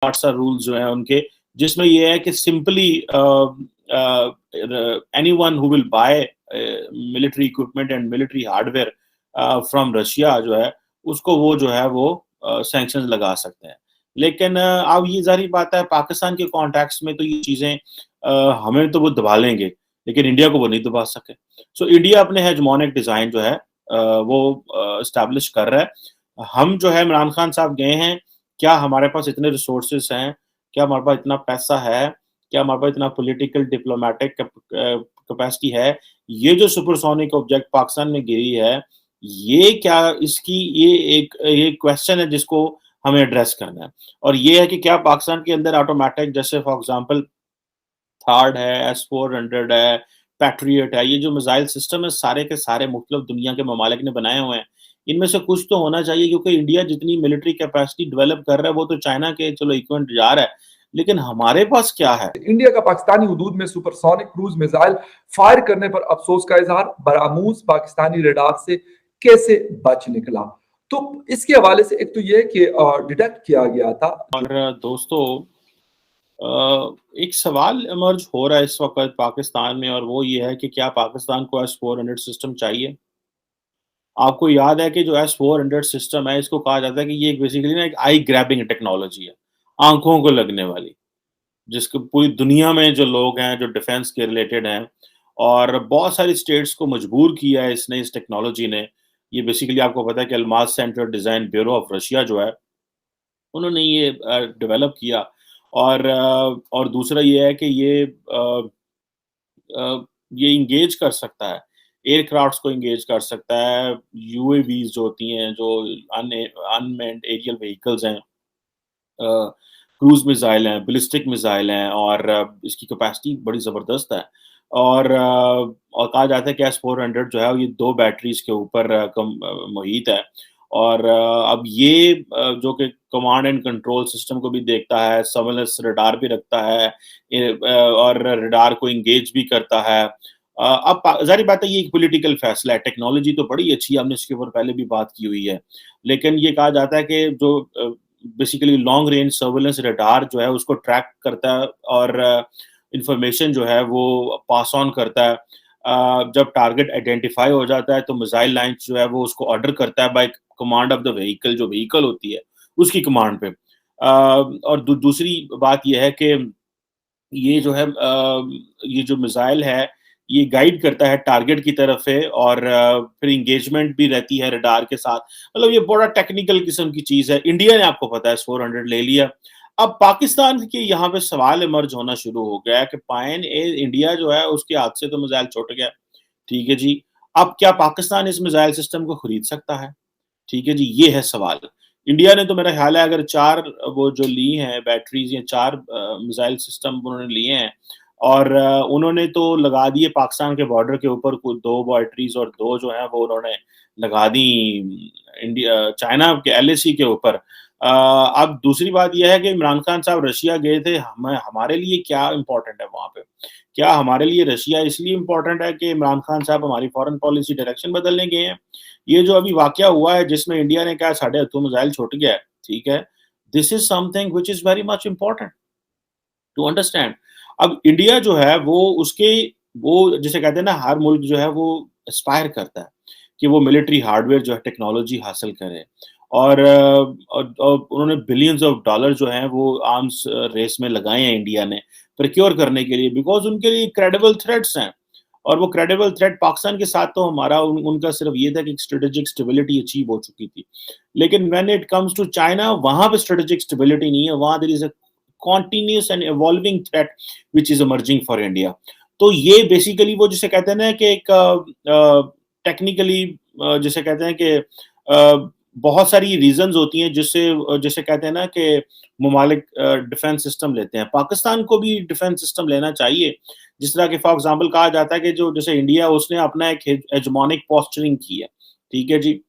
सा रूल्स जो हैं उनके, जिसमें ये है कि simply anyone who will buy military equipment and military hardware from Russia जो है, उसको वो जो है वो सैंक्शंस लगा सकते हैं। लेकिन अब ये ज़ाहिर बात है, पाकिस्तान के कॉन्टेक्स्ट में तो ये चीज़ें हमें तो वो दबा लेंगे, लेकिन इंडिया को वो नहीं दबा सके। सो इंडिया अपने हेजेमोनिक डिज़ाइन जो है वो एस्टैब्लिश कर रहा है। हम जो है इमरान खान साहब गए हैं, क्या हमारे पास इतने रिसोर्सेज़ हैं? क्या हमारे पास इतना पैसा है? क्या हमारे पास इतना पॉलिटिकल डिप्लोमैटिक कैपेसिटी है? ये जो सुपरसोनिक ऑब्जेक्ट पाकिस्तान में गिरी है, ये क्या इसकी ये क्वेश्चन है जिसको हमें एड्रेस करना है। और ये है कि क्या पाकिस्तान के अंदर ऑटोमैटिक, जैसे फॉर एग्ज़ाम्पल थार्ड है, एस-400 है, पैट्रियट है, ये जो मिसाइल सिस्टम है सारे के सारे मुख्तलिफ दुनिया के ममालिक ने बनाए हुए हैं। इनमें से कुछ तो होना चाहिए, क्योंकि इंडिया जितनी मिलिट्री कैपेसिटी डेवलप कर रहा है वो तो चाइना के चलो इक्विवेलेंट जा रहा है, लेकिन हमारे पास क्या है? इंडिया का पाकिस्तानी हुदूद में सुपरसोनिक क्रूज मिसाइल फायर करने पर अफसोस का इजहार, बरामूस पाकिस्तानी रडार से कैसे बच निकला। तो इसके हवाले से एक तो यह कि डिटेक्ट किया गया था। और दोस्तों, एक सवाल इमर्ज हो रहा है इस वक्त पाकिस्तान में, और वो ये है कि क्या पाकिस्तान को एस-400 सिस्टम चाहिए? आपको याद है कि जो एस-400 सिस्टम है, इसको कहा जाता है कि ये बेसिकली ना एक आई ग्रैबिंग टेक्नोलॉजी है, आँखों को लगने वाली, जिसको पूरी दुनिया में जो लोग हैं, जो डिफेंस के रिलेटेड हैं, और बहुत सारी स्टेट्स को मजबूर किया है इसने, इस टेक्नोलॉजी ने। ये बेसिकली आपको पता है कि Almas centre design bureau of Russia जो है, उन्होंने ये डेवलप किया। और दूसरा ये है कि ये एंगेज कर सकता है, एयरक्राफ्ट्स को एंगेज कर सकता है, यूएवीज़ जो होती हैं, जो अनमैन्ड एरियल व्हीकल्स हैं, क्रूज़ मिसाइल हैं, बैलिस्टिक मिसाइल हैं, और इसकी कैपेसिटी बड़ी ज़बरदस्त है। और कहा जाता है कि एस-400 जो है, ये 2 बैटरीज़ के ऊपर मुहित है। और अब ये जो कि कमांड एंड कंट्रोल सिस्टम को भी देखता है, सर्वेलेंस रडार भी रखता है, और रडार को एंगेज भी करता है। अब ज़ाहिर बात है, ये एक पॉलिटिकल फैसला है, टेक्नोलॉजी तो बड़ी अच्छी है, हमने इसके ऊपर पहले भी बात की हुई है। लेकिन ये कहा जाता है कि जो basically long range surveillance radar जो है, उसको ट्रैक करता है, और इंफॉर्मेशन जो है वो पास ऑन करता है। जब टारगेट आइडेंटिफाई हो जाता है, तो मिसाइल लाइन्स जो है वो उसको ऑर्डर करता है bye command of the vehicle, जो व्हीकल होती है उसकी कमांड पे। और दूसरी बात ये है कि ये जो है ये जो मिसाइल है, ये गाइड करता है टारगेट की तरफ से, और फिर एंगेजमेंट भी रहती है रडार के साथ। मतलब ये बड़ा टेक्निकल किस्म की चीज़ है। इंडिया ने, आपको पता है, 400 ले लिया। अब पाकिस्तान के यहाँ पे सवाल इमर्ज होना शुरू हो गया है कि पायन ए इंडिया जो है, उसके हाथ से तो मिसाइल छूट गया, ठीक है जी। अब क्या पाकिस्तान इस मिसाइल सिस्टम को खरीद सकता है? ठीक है जी, ये है सवाल। इंडिया ने तो, मेरा ख्याल है, अगर 4 वो जो ली हैं बैटरीज़, या 4 मिसाइल सिस्टम उन्होंने लिए हैं, और उन्होंने तो लगा दिए पाकिस्तान के बॉर्डर के ऊपर, कुल 2 बैटरीज़, और 2 जो हैं वो उन्होंने लगा दी चाइना के एलएसी के ऊपर। अब दूसरी बात ये है कि इमरान खान साहब रशिया गए थे, हमारे लिए क्या इम्पोर्टेंट है वहाँ पे? क्या हमारे लिए रशिया इसलिए इम्पोर्टेंट है कि इमरान खान साहब हमारी फॉरेन पॉलिसी डायरेक्शन बदलने गए हैं? ये जो अभी वाकया हुआ है, जिसमें इंडिया ने कहा साढ़े हथों मिसाइल छूट गया है, ठीक है? This is something which is very much important to understand. अब इंडिया जो है वो जिसे कहते हैं ना, हर मुल्क जो है वो एस्पायर करता है कि वो मिलिट्री हार्डवेयर जो है, टेक्नोलॉजी हासिल करे। और उन्होंने बिलियंस ऑफ डॉलर जो हैं वो आर्म्स रेस में लगाए हैं इंडिया ने प्रोक्योर करने के लिए, बिकॉज़ उनके लिए क्रेडिबल थ्रेट्स हैं। और वो क्रेडिबल थ्रेट पाकिस्तान के साथ तो हमारा उनका सिर्फ ये था कि स्ट्रेटेजिक स्टेबिलिटी अचीव हो चुकी थी। लेकिन when it comes to China, वहाँ पे स्ट्रेटेजिक स्टेबिलिटी नहीं है, वहाँ there is a continuous and evolving threat which is emerging for India. तो ये बेसिकली वो जिसे कहते हैं ना कि एक टेक्निकली जिसे कहते हैं कि बहुत सारी रीज़न्स होती हैं जिससे जिसे कहते हैं ना कि ममालिक डिफेंस सिस्टम लेते हैं। पाकिस्तान को भी डिफेंस सिस्टम लेना चाहिए। जिस तरह के फॉर एग्ज़ाम्पल कहा जाता है कि जो जैसे इंडिया, उसने अपना एक हेजेमोनिक पोस्चरिंग की है, ठीक है जी।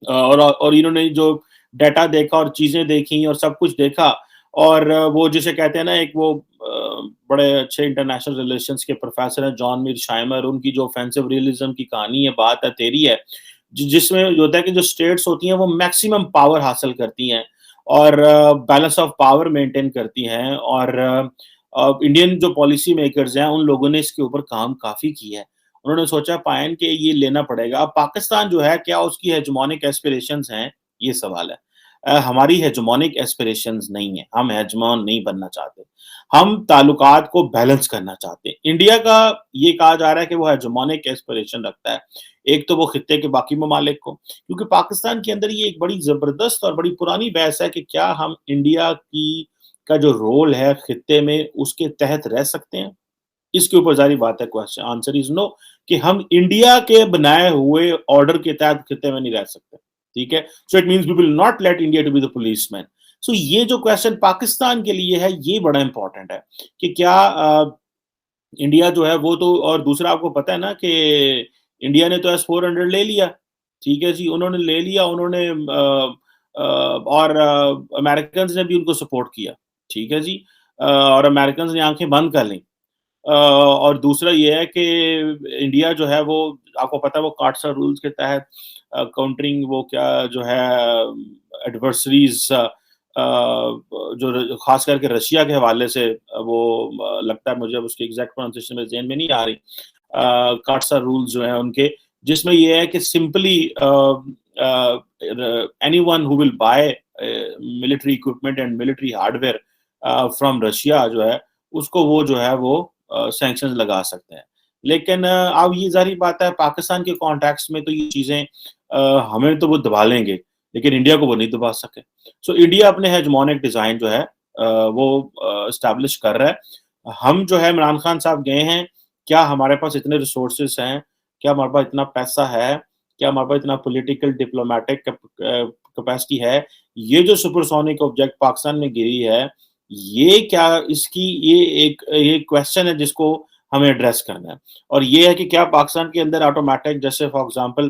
और इन्होंने जो डाटा देखा और चीज़ें देखी और सब कुछ देखा, और वो जिसे कहते हैं ना, एक वो बड़े अच्छे इंटरनेशनल रिलेशंस के प्रोफेसर हैं, जॉन मीरशाइमर, उनकी जो ऑफेंसिव रियलिज्म की कहानी है, बात है, थ्योरी है, जिसमें होता है कि जो स्टेट्स होती हैं वो मैक्सिमम पावर हासिल करती हैं, और बैलेंस ऑफ पावर मेंटेन करती हैं और इंडियन जो पॉलिसी मेकर्स हैं, उन लोगों ने इसके ऊपर काम काफ़ी किया है। उन्होंने सोचा पायन कि ये लेना पड़ेगा। अब पाकिस्तान जो है, क्या उसकी हेजेमोनिक एस्पिरेशंस हैं? ये सवाल है। हमारी हेजेमोनिक एस्पिरेशंस नहीं है, हम हेजेमोन नहीं बनना चाहते। हम ताल्लुकात को बैलेंस करना चाहते हैं। इंडिया का ये कहा जा रहा है कि वो हेजेमोनिक एस्पिरेशन रखता है। एक तो वो खित्ते के बाकी ममालिक को, क्योंकि पाकिस्तान के अंदर ये एक बड़ी ज़बरदस्त और बड़ी पुरानी बहस है कि क्या हम इंडिया की का जो रोल है खित्ते में, उसके तहत रह सकते हैं? इसके ऊपर ज़ाहिर बात है क्वेश्चन आंसर इज़ नो कि हम इंडिया के बनाए हुए ऑर्डर के तहत खित्ते में नहीं रह सकते, ठीक है? So it means we will not let India to be the policeman. So ये जो क्वेश्चन पाकिस्तान के लिए है, ये बड़ा इम्पोर्टेंट है कि क्या इंडिया जो है वो तो और दूसरा आपको पता है ना कि इंडिया ने तो एस-400 ले लिया, ठीक है जी, उन्होंने ले लिया, उन्होंने और अमेरिकन्स ने भी उनको सपोर्ट किया, ठीक है जी। और अमेरिकन्स ने आँखें बंद कर लीं। और दूसरा ये है कि इंडिया जो है वो आपको पता है वो कार्डसा रूल्स के तहत काउंटरिंग वो क्या जो है एडवर्सरीज़ जो ख़ास करके रशिया के हवाले से वो लगता है मुझे अब उसकी एग्ज़ैक्ट प्रोनंसिएशन मेरे ज़हन में नहीं आ रही। कार्डसा रूल्स जो हैं उनके, जिसमें ये है कि simply anyone who will buy military equipment and military hardware from Russia जो है, उसको वो जो है वो सैंक्शंस लगा सकते हैं। लेकिन अब ये ज़ाहिर बात है पाकिस्तान के कॉन्टेक्स्ट में तो ये चीज़ें हमें तो वो दबा लेंगे, लेकिन इंडिया को वो नहीं दबा सके। सो इंडिया अपने हेजेमोनिक डिज़ाइन जो है वो एस्टैब्लिश कर रहा है। हम जो है इमरान खान साहब गए हैं, क्या हमारे पास इतने रिसोर्सेज़ हैं? क्या हमारे पास इतना पैसा है? क्या हमारे पास इतना पॉलिटिकल डिप्लोमैटिक कैपेसिटी है? ये जो सुपरसोनिक ऑब्जेक्ट पाकिस्तान में गिरी है, ये क्या इसकी ये क्वेश्चन है जिसको हमें एड्रेस करना है। और ये है कि क्या पाकिस्तान के अंदर ऑटोमैटिक जैसे फॉर एग्ज़ाम्पल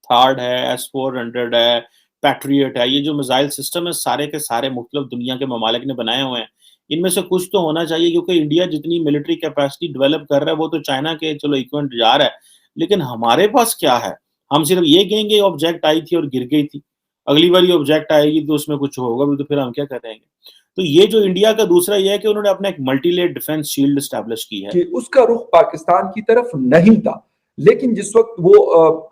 थार्ड है, एस-400 है, पैट्रियट है, ये जो मिसाइल सिस्टम है सारे के सारे मुख्तलिफ दुनिया के ममालिक ने बनाए हुए हैं। इनमें से कुछ तो होना चाहिए क्योंकि इंडिया जितनी मिलिट्री कैपेसिटी डेवलप कर रहा है वो तो चाइना के चलो इक्विवेलेंट जा रहा है, लेकिन हमारे पास क्या है? हम सिर्फ ये कहेंगे ऑब्जेक्ट आई थी और गिर गई थी। अगली बार ये ऑब्जेक्ट आएगी तो उसमें कुछ होगा भी तो फिर हम क्या करेंगे? तो ये जो इंडिया का दूसरा ये है कि उन्होंने अपना एक multi layer defence shield establish की है। कि उसका रुख पाकिस्तान की तरफ नहीं था। लेकिन जिस वक्त वो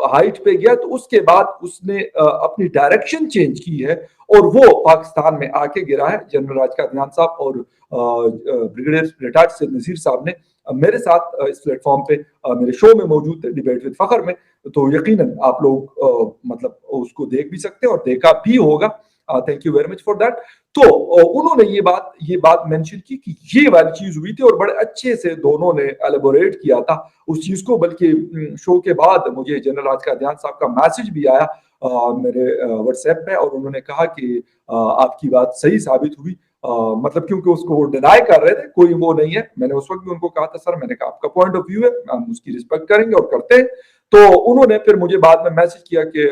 हाइट पे गया तो उसके बाद उसने अपनी डायरेक्शन चेंज की है और वो पाकिस्तान में आके गिरा है। जनरल राज कादियान साहब और ब्रिगेडियर रिटायर्ड सैयद नज़ीर साहब ने मेरे साथ इस प्लेटफॉर्म पे मेरे शो में मौजूद थे डिबेट विद फखर में, तो यकीनन आप लोग मतलब उसको देख भी सकते हैं और देखा भी होगा। Thank you very much for that. तो उन्होंने ये बात मेंशन की कि ये वाली चीज हुई थी और बड़े अच्छे से दोनों ने एलेबोरेट किया था उस चीज को। बल्कि शो के बाद मुझे जनरल राज कादियान साहब का मैसेज भी आया मेरे व्हाट्सएप पे और उन्होंने कहा कि आपकी बात सही साबित हुई। मतलब क्योंकि उसको वो डिनाई कर रहे थे, कोई वो नहीं है। मैंने उस वक्त भी उनको कहा था सर, मैंने कहा आपका पॉइंट ऑफ व्यू है, हम उसकी रिस्पेक्ट करेंगे और करते हैं। तो उन्होंने फिर मुझे बाद में मैसेज किया कि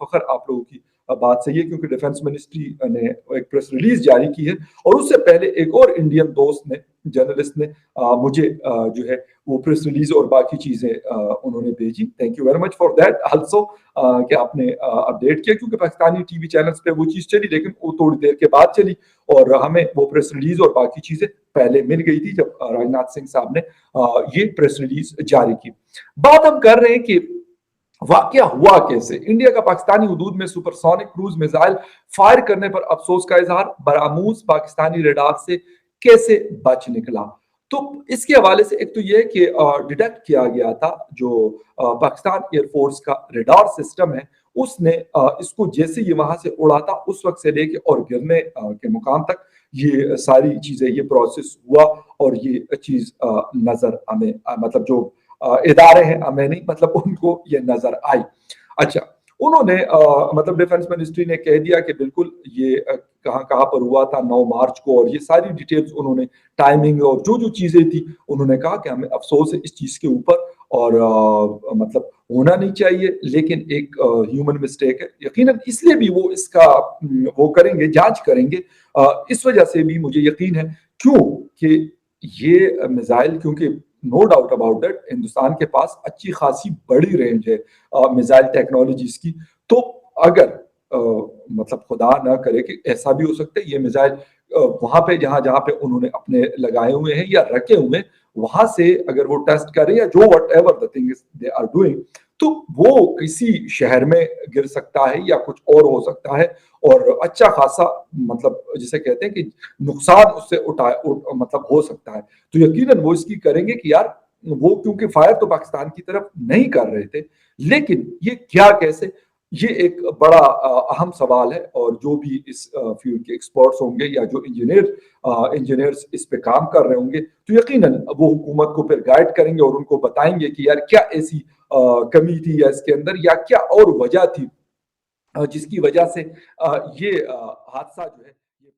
फखर आप लोगों की बात सही है, क्योंकि डिफेंस मिनिस्ट्री ने एक प्रेस रिलीज जारी की है और उससे पहले एक और इंडियन दोस्त ने, जर्नलिस्ट ने मुझे जो है वो प्रेस रिलीज और बाकी चीजें उन्होंने भेजी। Thank you very much for that also कि आपने अपडेट किया, क्योंकि पाकिस्तानी टीवी चैनल्स पे वो चीज चली लेकिन वो थोड़ी देर के बाद चली और हमें वो प्रेस रिलीज और बाकी चीजें पहले मिल गई थी जब राजनाथ सिंह साहब ने ये प्रेस रिलीज जारी की। बात हम कर रहे हैं कि वाकया हुआ कैसे। इंडिया का पाकिस्तानी हुदूद में सुपरसोनिक क्रूज मिसाइल फायर करने पर अफसोस का इजहार, बरामूस पाकिस्तानी रडार से कैसे बच निकला। तो इसके हवाले से एक तो यह कि डिटेक्ट किया गया था जो पाकिस्तान एयरफोर्स का रडार सिस्टम है, उसने इसको जैसे ये वहां से उड़ा था उस वक्त से लेके और गिरने के मुकाम तक ये सारी चीजें, ये प्रोसेस हुआ और ये चीज नजर हमें मतलब जो इदारे हैं हमें नहीं, मतलब उनको ये नजर आई। अच्छा, उन्होंने मतलब डिफेंस मिनिस्ट्री ने कह दिया कि बिल्कुल ये कहाँ कहाँ पर हुआ था 9 मार्च को, और ये सारी डिटेल्स उन्होंने टाइमिंग और जो जो चीजें थी उन्होंने कहा कि हमें अफसोस है इस चीज के ऊपर और मतलब होना नहीं चाहिए, लेकिन एक ह्यूमन मिस्टेक है। यकीनन इसलिए भी वो इसका वो करेंगे, जांच करेंगे। इस वजह से भी मुझे यकीन है, क्यों कि ये मिसाइल, क्योंकि no doubt about that Hindustan के पास अच्छी खासी बड़ी रेंज है मिसाइल टेक्नोलॉजीज की। तो अगर मतलब खुदा ना करे कि ऐसा भी हो सकता है ये मिसाइल वहां पे जहां पे उन्होंने अपने लगाए हुए हैं या रखे हुए हैं वहां से अगर वो टेस्ट करें या जो whatever the thing they are doing, तो वो किसी शहर में गिर सकता है या कुछ और हो सकता है और अच्छा खासा मतलब जिसे कहते हैं कि नुकसान उससे मतलब हो सकता है। तो यकीनन वो इसकी करेंगे कि यार वो क्योंकि फायर तो पाकिस्तान की तरफ नहीं कर रहे थे, लेकिन ये क्या कैसे, ये एक बड़ा अहम सवाल है और जो भी इस फील्ड के एक्सपर्ट्स होंगे या जो इंजीनियर्स इस पे काम कर रहे होंगे, तो यकीनन वो हुकूमत को फिर गाइड करेंगे और उनको बताएंगे कि यार क्या ऐसी कमी थी या इसके अंदर या क्या और वजह थी जिसकी वजह से ये हादसा जो है